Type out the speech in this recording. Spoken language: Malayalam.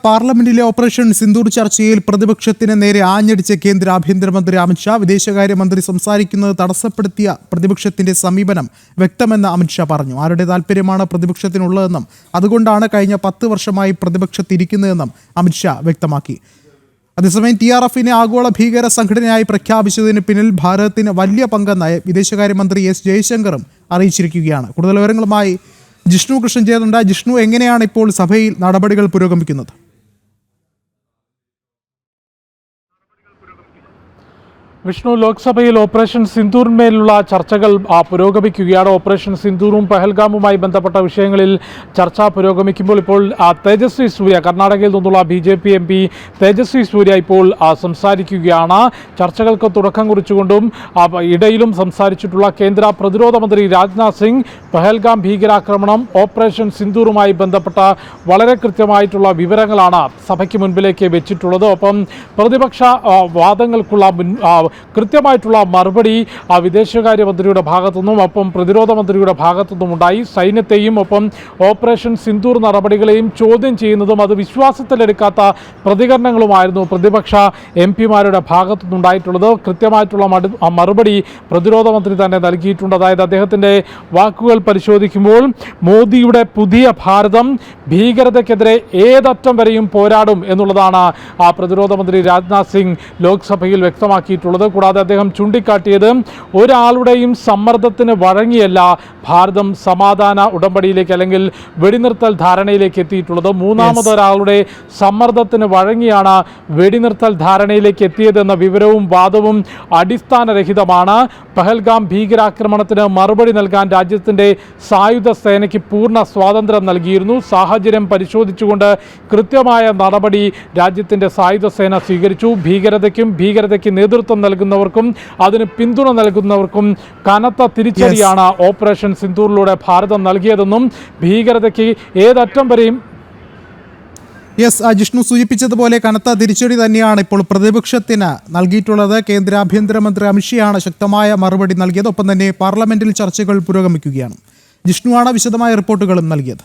പാർലമെന്റിലെ ഓപ്പറേഷൻ സിന്ദൂർ ചർച്ചയിൽ പ്രതിപക്ഷത്തിന് നേരെ ആഞ്ഞടിച്ച കേന്ദ്ര ആഭ്യന്തരമന്ത്രി അമിത്ഷാ വിദേശകാര്യമന്ത്രി സംസാരിക്കുന്നത് തടസ്സപ്പെടുത്തിയ പ്രതിപക്ഷത്തിന്റെ സമീപനം വ്യക്തമെന്ന് അമിത്ഷാ പറഞ്ഞു. ആരുടെ താൽപര്യമാണ് പ്രതിപക്ഷത്തിനുള്ളതെന്നും അതുകൊണ്ടാണ് കഴിഞ്ഞ 10 വർഷമായി പ്രതിപക്ഷത്തിരിക്കുന്നതെന്നും അമിത്ഷാ വ്യക്തമാക്കി. അതേസമയം TRFനെ ആഗോള ഭീകര സംഘടനയായി പ്രഖ്യാപിച്ചതിന് പിന്നിൽ ഭാരതത്തിന് വലിയ പങ്കെന്ന് വിദേശകാര്യമന്ത്രി S ജയശങ്കറും അറിയിച്ചിരിക്കുകയാണ്. കൂടുതൽ വിവരങ്ങളുമായി ജിഷ്ണു കൃഷ്ണൻ ചേരുന്നുണ്ട്. ജിഷ്ണു, എങ്ങനെയാണ് ഇപ്പോൾ സഭയിൽ നടപടികൾ പുരോഗമിക്കുന്നത്? വിഷ്ണു, ലോക്സഭയിൽ ഓപ്പറേഷൻ സിന്ദൂറിന്മേലുള്ള ചർച്ചകൾ പുരോഗമിക്കുകയാണ്. ഓപ്പറേഷൻ സിന്ദൂറും പഹൽഗാമുമായി ബന്ധപ്പെട്ട വിഷയങ്ങളിൽ ചർച്ച പുരോഗമിക്കുമ്പോൾ ഇപ്പോൾ തേജസ്വി സൂര്യ, കർണാടകയിൽ നിന്നുള്ള BJP MP തേജസ്വി സൂര്യ ഇപ്പോൾ സംസാരിക്കുകയാണ്. ചർച്ചകൾക്ക് തുടക്കം കുറിച്ചുകൊണ്ടും ഇടയിലും സംസാരിച്ചിട്ടുള്ള കേന്ദ്ര പ്രതിരോധ മന്ത്രി രാജ്നാഥ് സിംഗ് പഹൽഗാം ഭീകരാക്രമണം, ഓപ്പറേഷൻ സിന്ദൂറുമായി ബന്ധപ്പെട്ട വളരെ കൃത്യമായിട്ടുള്ള വിവരങ്ങളാണ് സഭയ്ക്ക് മുൻപിലേക്ക് വെച്ചിട്ടുള്ളത്. ഒപ്പം പ്രതിപക്ഷ വാദങ്ങൾക്കുള്ള കൃത്യമായിട്ടുള്ള മറുപടി വിദേശകാര്യമന്ത്രിയുടെ ഭാഗത്തുനിന്നും ഒപ്പം പ്രതിരോധ മന്ത്രിയുടെ ഭാഗത്തുനിന്നും ഉണ്ടായി. സൈന്യത്തെയും ഒപ്പം ഓപ്പറേഷൻ സിന്ദൂർ നടപടികളെയും ചോദ്യം ചെയ്യുന്നതും അത് വിശ്വാസത്തിലെടുക്കാത്ത പ്രതികരണങ്ങളുമായിരുന്നു പ്രതിപക്ഷ MP-മാരുടെ ഭാഗത്തുനിന്നുണ്ടായിട്ടുള്ളത്. കൃത്യമായിട്ടുള്ള മറുപടി പ്രതിരോധ മന്ത്രി തന്നെ നൽകിയിട്ടുണ്ട്. അതായത് അദ്ദേഹത്തിൻ്റെ വാക്കുകൾ പരിശോധിക്കുമ്പോൾ മോദിയുടെ പുതിയ ഭാരതം ഭീകരതയ്ക്കെതിരെ ഏതറ്റം വരെയും പോരാടും എന്നുള്ളതാണ് പ്രതിരോധ മന്ത്രി രാജ്നാഥ് സിംഗ് ലോക്സഭയിൽ വ്യക്തമാക്കിയിട്ടുള്ളത്. കൂടാതെ അദ്ദേഹം ചൂണ്ടിക്കാട്ടിയത് ഒരാളുടെയും സമ്മർദ്ദത്തിന് വഴങ്ങിയല്ല ഭാരതം സമാധാന ഉടമ്പടിയിലേക്ക് അല്ലെങ്കിൽ വെടിനിർത്തൽ ധാരണയിലേക്ക് എത്തിയിട്ടുള്ളത്. മൂന്നാമതൊരാളുടെ സമ്മർദ്ദത്തിന് വഴങ്ങിയാണ് വെടിനിർത്തൽ ധാരണയിലേക്ക് എത്തിയതെന്ന വിവരവും വാദവും അടിസ്ഥാനരഹിതമാണ്. പഹൽഗാം ഭീകരാക്രമണത്തിന് മറുപടി നൽകാൻ രാജ്യത്തിൻ്റെ സായുധ സേനയ്ക്ക് പൂർണ്ണ സ്വാതന്ത്ര്യം നൽകിയിരുന്നു. സാഹചര്യം പരിശോധിച്ചുകൊണ്ട് കൃത്യമായ നടപടി രാജ്യത്തിൻ്റെ സായുധ സേന സ്വീകരിച്ചു. ഭീകരതയ്ക്ക് നേതൃത്വം നൽകുന്നവർക്കും അതിന് പിന്തുണ നൽകുന്നവർക്കും കനത്ത തിരിച്ചടിയാണ് ഓപ്പറേഷൻ സിന്ദൂറിലൂടെ ഭാരതം നൽകിയതെന്നും ഭീകരതയ്ക്ക് ഏതറ്റം വരെയും ജിഷ്ണു സൂചിപ്പിച്ചതുപോലെ കനത്ത തിരിച്ചടി തന്നെയാണ് ഇപ്പോൾ പ്രതിപക്ഷത്തിന് നൽകിയിട്ടുള്ളത്. കേന്ദ്ര ആഭ്യന്തരമന്ത്രി അമിത്ഷായാണ് ശക്തമായ മറുപടി നൽകിയത്. ഒപ്പം തന്നെ പാർലമെന്റിൽ ചർച്ചകൾ പുരോഗമിക്കുകയാണ്. ജിഷ്ണുവാണ് വിശദമായ റിപ്പോർട്ടുകളും നൽകിയത്.